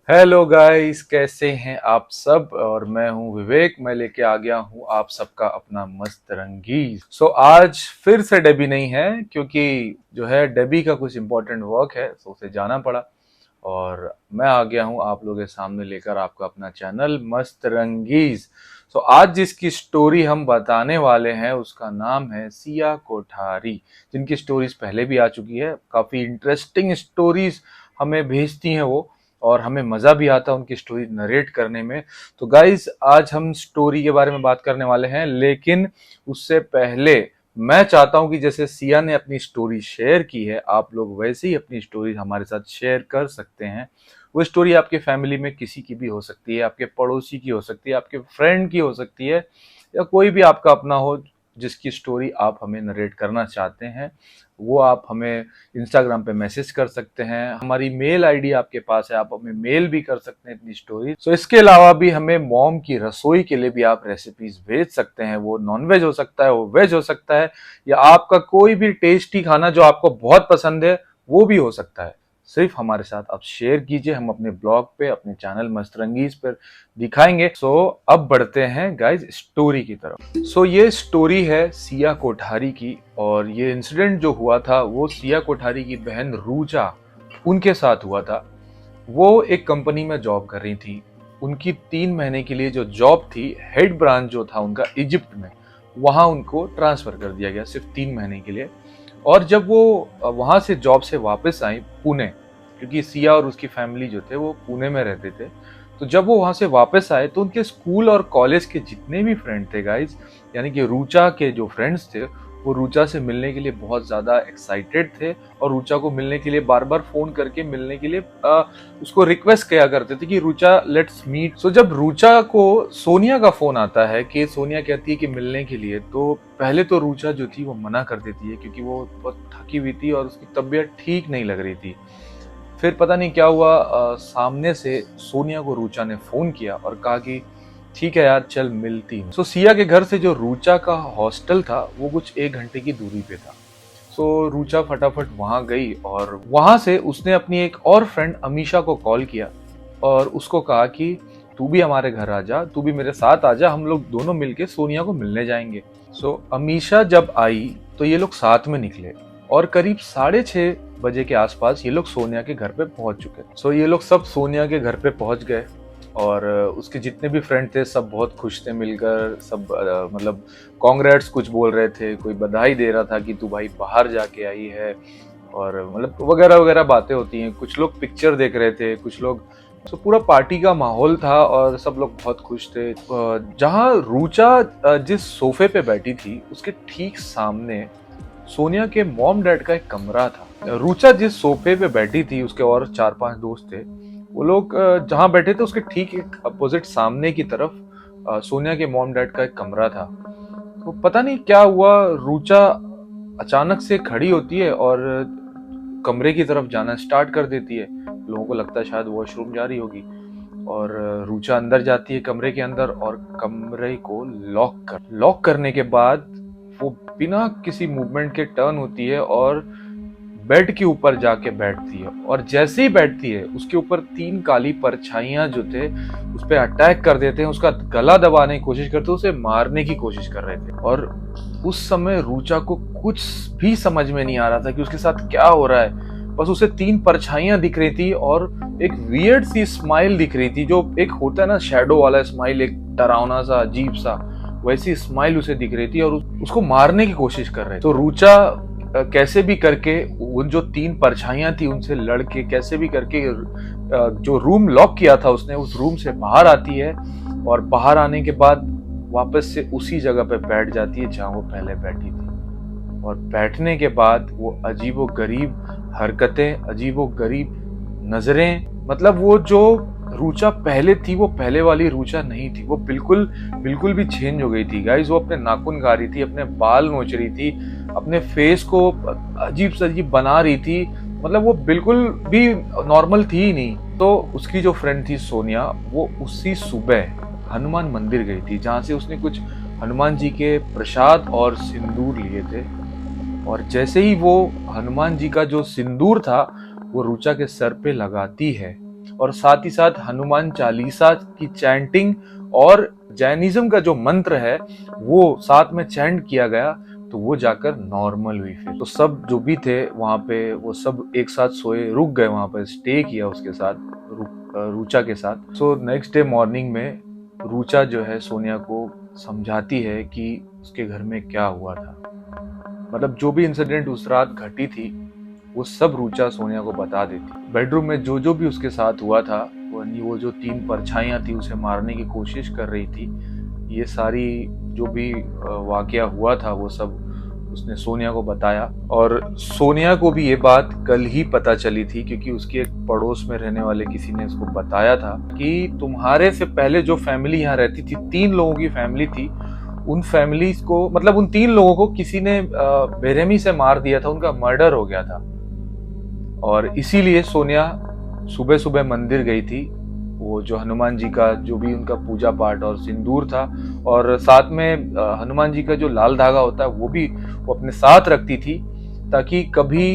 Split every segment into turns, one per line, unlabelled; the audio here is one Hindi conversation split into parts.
हेलो गाइस, कैसे हैं आप सब। और मैं हूं विवेक। मैं लेके आ गया हूं आप सबका अपना मस्त रंगीज। आज फिर से डेबी नहीं है, क्योंकि जो है डेबी का कुछ इंपॉर्टेंट वर्क है, तो उसे जाना पड़ा। और मैं आ गया हूं आप लोगों के सामने लेकर आपका अपना चैनल मस्त रंगीज। आज जिसकी स्टोरी हम बताने वाले हैं उसका नाम है सिया कोठारी, जिनकी स्टोरीज पहले भी आ चुकी है। काफी इंटरेस्टिंग स्टोरीज हमें भेजती हैं वो, और हमें मजा भी आता है उनकी स्टोरी नरेट करने में। तो गाइज, आज हम स्टोरी के बारे में बात करने वाले हैं, लेकिन उससे पहले मैं चाहता हूं कि जैसे सिया ने अपनी स्टोरी शेयर की है, आप लोग वैसे ही अपनी स्टोरी हमारे साथ शेयर कर सकते हैं। वो स्टोरी आपके फैमिली में किसी की भी हो सकती है, आपके पड़ोसी की हो सकती है, आपके फ्रेंड की हो सकती है, या कोई भी आपका अपना हो जिसकी स्टोरी आप हमें नरेट करना चाहते हैं। वो आप हमें इंस्टाग्राम पे मैसेज कर सकते हैं। हमारी मेल आईडी आपके पास है, आप हमें मेल भी कर सकते हैं अपनी स्टोरी। इसके अलावा भी हमें मॉम की रसोई के लिए भी आप रेसिपीज भेज सकते हैं। वो नॉनवेज हो सकता है, वो वेज हो सकता है, या आपका कोई भी टेस्टी खाना जो आपको बहुत पसंद है वो भी हो सकता है। सिर्फ हमारे साथ आप शेयर कीजिए, हम अपने ब्लॉग पे, अपने चैनल मस्त रंगीज पर दिखाएंगे। अब बढ़ते हैं गाइज स्टोरी की तरफ। ये स्टोरी है सिया कोठारी की, और ये इंसिडेंट जो हुआ था वो सिया कोठारी की बहन रूजा, उनके साथ हुआ था। वो एक कंपनी में जॉब कर रही थी। उनकी 3 महीने के लिए जो जॉब थी, हेड ब्रांच जो था उनका इजिप्ट में, वहां उनको ट्रांसफर कर दिया गया सिर्फ 3 महीने के लिए। और जब वो वहां से जॉब से वापस आई पुणे, क्योंकि सिया और उसकी फैमिली जो थे वो पुणे में रहते थे, तो जब वो वहां से वापस आए तो उनके स्कूल और कॉलेज के जितने भी फ्रेंड थे गाइज, यानी कि रूचा के जो फ्रेंड्स थे, वो रूचा से मिलने के लिए बहुत ज्यादा एक्साइटेड थे, और रूचा को मिलने के लिए बार बार फोन करके मिलने के लिए उसको रिक्वेस्ट किया करते थे कि रूचा लेट्स मीट। जब रूचा को सोनिया का फोन आता है कि सोनिया कहती है कि मिलने के लिए, तो पहले तो रूचा जो थी वो मना कर देती है, क्योंकि वो बहुत थकी हुई थी और उसकी तबीयत ठीक नहीं लग रही थी। फिर पता नहीं क्या हुआ, सामने से सोनिया को रूचा ने फोन किया और कहा कि ठीक है यार, चल मिलती हूँ। सिया के घर से जो रूचा का हॉस्टल था वो कुछ 1 घंटे की दूरी पे था। रूचा फटाफट वहां गई, और वहां से उसने अपनी एक और फ्रेंड अमीशा को कॉल किया और उसको कहा कि तू भी हमारे घर आ जा, तू भी मेरे साथ आ जा, हम लोग दोनों मिलके सोनिया को मिलने जाएंगे। अमीशा जब आई तो ये लोग साथ में निकले, और करीब 6:30 बजे के आसपास ये लोग सोनिया के घर पे पहुंच चुके। ये लोग सब सोनिया के घर पे पहुंच गए, और उसके जितने भी फ्रेंड थे सब बहुत खुश थे मिलकर। सब मतलब कॉन्ग्रेट्स कुछ बोल रहे थे, कोई बधाई दे रहा था कि तू भाई बाहर जाके आई है, और मतलब वगैरह वगैरह बातें होती हैं। कुछ लोग पिक्चर देख रहे थे, कुछ लोग। पूरा पार्टी का माहौल था और सब लोग बहुत खुश थे। जहाँ रूचा जिस सोफे पे बैठी थी उसके ठीक सामने सोनिया के मॉम डैड का एक कमरा था। रूचा जिस सोफे पे बैठी थी, उसके और 4-5 दोस्त थे, वो लोग जहाँ बैठे थे उसके ठीक एक अपोजिट सामने की तरफ सोनिया के मॉम डैड का एक कमरा था। तो पता नहीं क्या हुआ, रूचा अचानक से खड़ी होती है और कमरे की तरफ जाना स्टार्ट कर देती है। लोगों को लगता है शायद वॉशरूम जा रही होगी, और रूचा अंदर जाती है कमरे के अंदर, और कमरे को लॉक करने के बाद वो बिना किसी मूवमेंट के टर्न होती है और बेड के ऊपर जाके बैठती है। और जैसे ही बैठती है उसके ऊपर 3 काली परछाइयां जो थे उस पर अटैक कर देते हैं, उसका गला दबाने की कोशिश करते हैं, उसे मारने की कोशिश कर रहे थे। और उस समय रूचा को कुछ भी समझ में नहीं आ रहा था कि उसके साथ क्या हो रहा है। बस उसे 3 परछाइयां दिख रही थी और एक वियर्ड सी स्माइल दिख रही थी, जो एक होता है ना शैडो वाला स्माइल, एक डरावना सा अजीब सा, वैसी स्माइल उसे दिख रही थी, और उसको मारने की कोशिश कर रहे थे। तो रूचा कैसे भी करके उन जो 3 परछाइयां थी उनसे लड़के कैसे भी करके जो रूम लॉक किया था उसने, उस रूम से बाहर आती है, और बाहर आने के बाद वापस से उसी जगह पे बैठ जाती है जहां वो पहले बैठी थी। और बैठने के बाद वो अजीबो गरीब हरकतें, अजीबो गरीब नजरें, मतलब वो जो रूचा पहले थी वो पहले वाली रूचा नहीं थी। वो बिल्कुल बिल्कुल भी चेंज हो गई थी गाइस। वो अपने नाखून गा रही थी, अपने बाल नोच रही थी, अपने फेस को अजीब से अजीब बना रही थी, मतलब वो बिल्कुल भी नॉर्मल थी ही नहीं। तो उसकी जो फ्रेंड थी सोनिया, वो उसी सुबह हनुमान मंदिर गई थी, जहां से उसने कुछ हनुमान जी के प्रसाद और सिंदूर लिए थे। और जैसे ही वो हनुमान जी का जो सिंदूर था वो रूचा के सर पे लगाती है, और साथ ही साथ हनुमान चालीसा की चैंटिंग और जैनिज्म का जो मंत्र है वो साथ में चैंट किया गया, तो वो जाकर नॉर्मल हुई। फिर तो सब जो भी थे वहां पे वो सब एक साथ सोए, रुक गए, वहां पर स्टे किया उसके साथ, रूचा के साथ। सो नेक्स्ट डे मॉर्निंग में रूचा जो है सोनिया को समझाती है कि उसके घर में क्या हुआ था, मतलब जो भी इंसिडेंट उस रात घटी थी वो सब रूचा सोनिया को बता देती। बेडरूम में जो जो भी उसके साथ हुआ था, वो जो 3 परछाइयां थी उसे मारने की कोशिश कर रही थी, ये सारी जो भी वाकया हुआ था वो सब उसने सोनिया को बताया। और सोनिया को भी ये बात कल ही पता चली थी, क्योंकि उसके एक पड़ोस में रहने वाले किसी ने उसको बताया था कि तुम्हारे से पहले जो फैमिली यहाँ रहती थी, 3 लोगों की फैमिली थी, उन फैमिलीज को, मतलब उन 3 लोगों को किसी ने बेरहमी से मार दिया था, उनका मर्डर हो गया था। और इसीलिए सोनिया सुबह सुबह मंदिर गई थी, वो जो हनुमान जी का जो भी उनका पूजा पाठ और सिंदूर था, और साथ में हनुमान जी का जो लाल धागा होता है वो भी वो अपने साथ रखती थी, ताकि कभी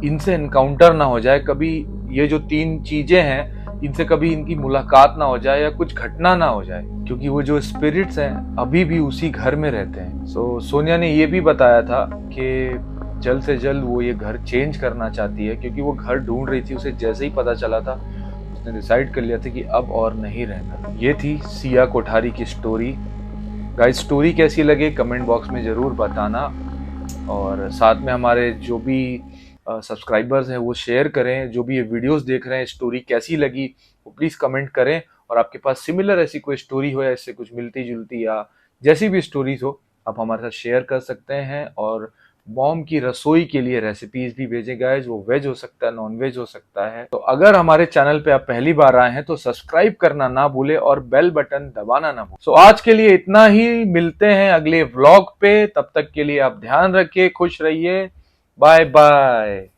इनसे एनकाउंटर ना हो जाए, कभी ये जो 3 चीजें हैं इनसे कभी इनकी मुलाकात ना हो जाए या कुछ घटना ना हो जाए, क्योंकि वो जो स्पिरिट्स हैं अभी भी उसी घर में रहते हैं। सो सोनिया ने ये भी बताया था कि जल्द से जल्द वो ये घर चेंज करना चाहती है, क्योंकि वो घर ढूंढ रही थी, उसे जैसे ही पता चला था उसने डिसाइड कर लिया था कि अब और नहीं रहना। ये थी सिया कोठारी की स्टोरी। गाइस, स्टोरी कैसी लगे कमेंट बॉक्स में जरूर बताना, और साथ में हमारे जो भी सब्सक्राइबर्स हैं वो शेयर करें, जो भी ये वीडियोस देख रहे हैं स्टोरी कैसी लगी वो प्लीज कमेंट करें, और आपके पास सिमिलर ऐसी कोई स्टोरी हो या इससे कुछ मिलती जुलती या जैसी भी स्टोरीज हो आप हमारे साथ शेयर कर सकते हैं। और मॉम की रसोई के लिए रेसिपीज भी भेजें गाइस, वो वेज हो सकता है, नॉन वेज हो सकता है। तो अगर हमारे चैनल पे आप पहली बार आए हैं तो सब्सक्राइब करना ना भूले और बेल बटन दबाना ना भूले। सो आज के लिए इतना ही, मिलते हैं अगले व्लॉग पे, तब तक के लिए आप ध्यान रखिए, खुश रहिए, बाय बाय।